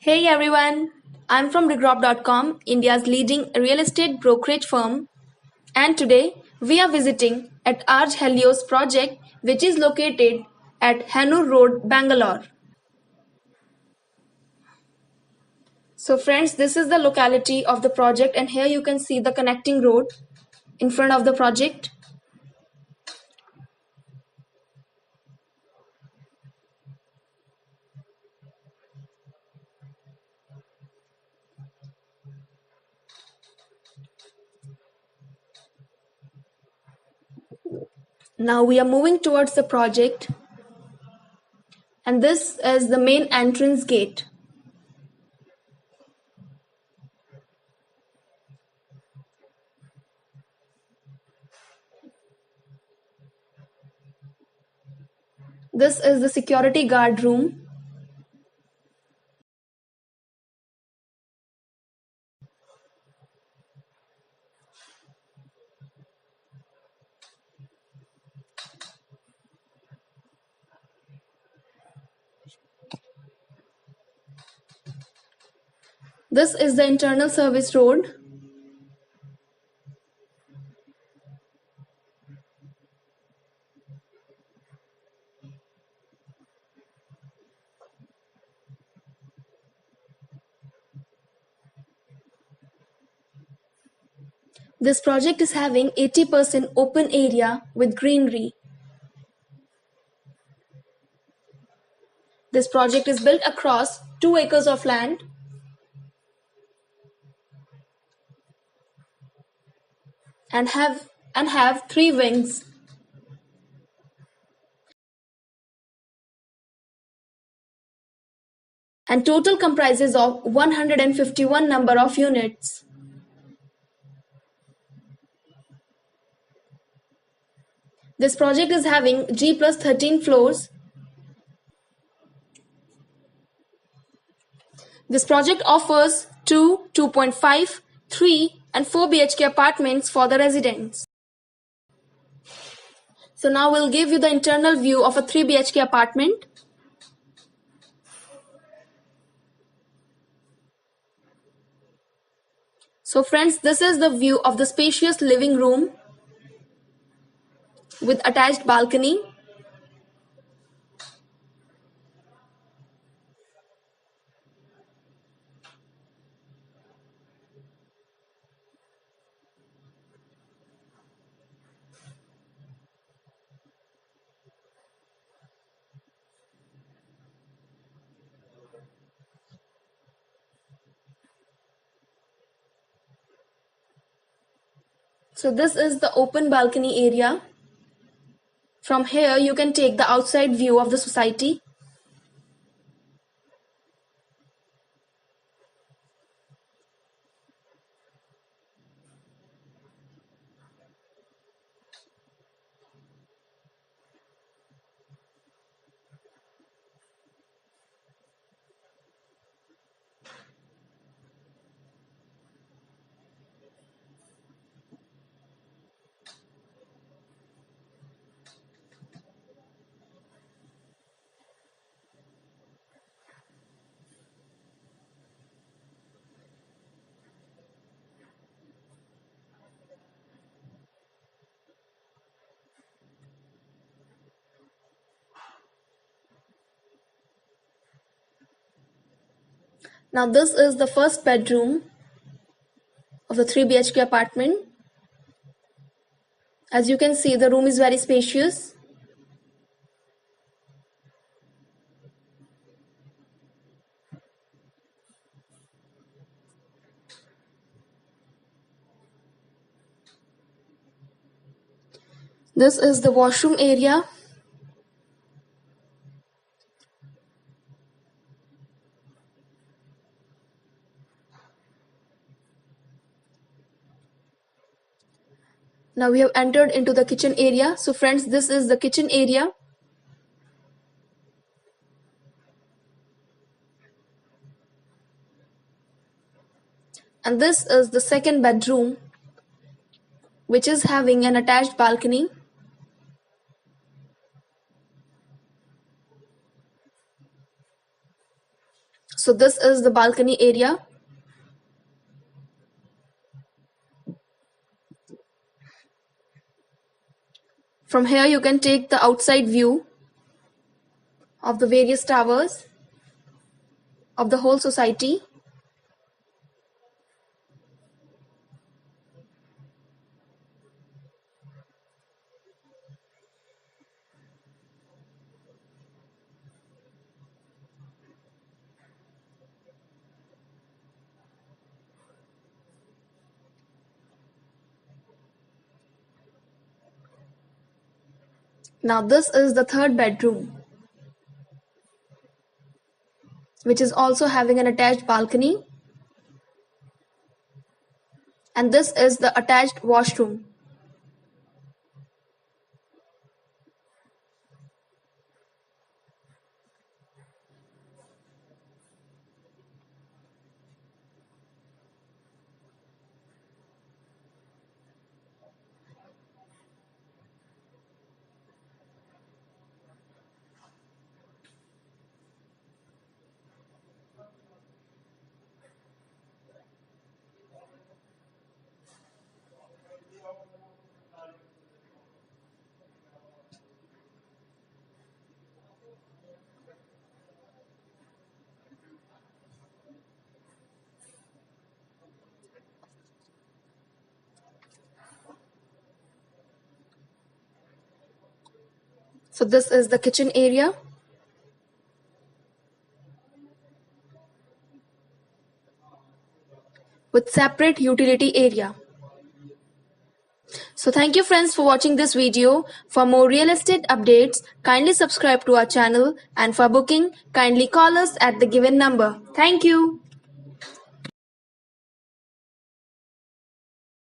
Hey everyone, I'm from Regrop.com, India's leading real estate brokerage firm, and today we are visiting at Arj Helios project, which is located at Hannur Road, Bangalore. So friends, this is the locality of the project, and here you can see the connecting road in front of the project. Now we are moving towards the project, and this is the main entrance gate. This is the security guard room. This is the internal service road. This project is having 80% open area with greenery. This project is built across 2 acres of land. And have 3 wings. And total comprises of 151 number of units. This project is having G plus 13 floors. This project offers 2, 2.5, 3 and 4 BHK apartments for the residents. So now we'll give you the internal view of a 3 BHK apartment. So friends, this is the view of the spacious living room with attached balcony. So this is the open balcony area. From here you can take the outside view of the society. Now this is the first bedroom of the 3 BHK apartment. As you can see, the room is very spacious. This is the washroom area. Now we have entered into the kitchen area. So friends, this is the kitchen area. And this is the second bedroom, which is having an attached balcony. So this is the balcony area. From here you can take the outside view of the various towers of the whole society. Now this is the third bedroom, which is also having an attached balcony, and this is the attached washroom. So this is the kitchen area. With separate utility area. So thank you friends for watching this video. For more real estate updates, kindly subscribe to our channel, and for booking, kindly call us at the given number. Thank you.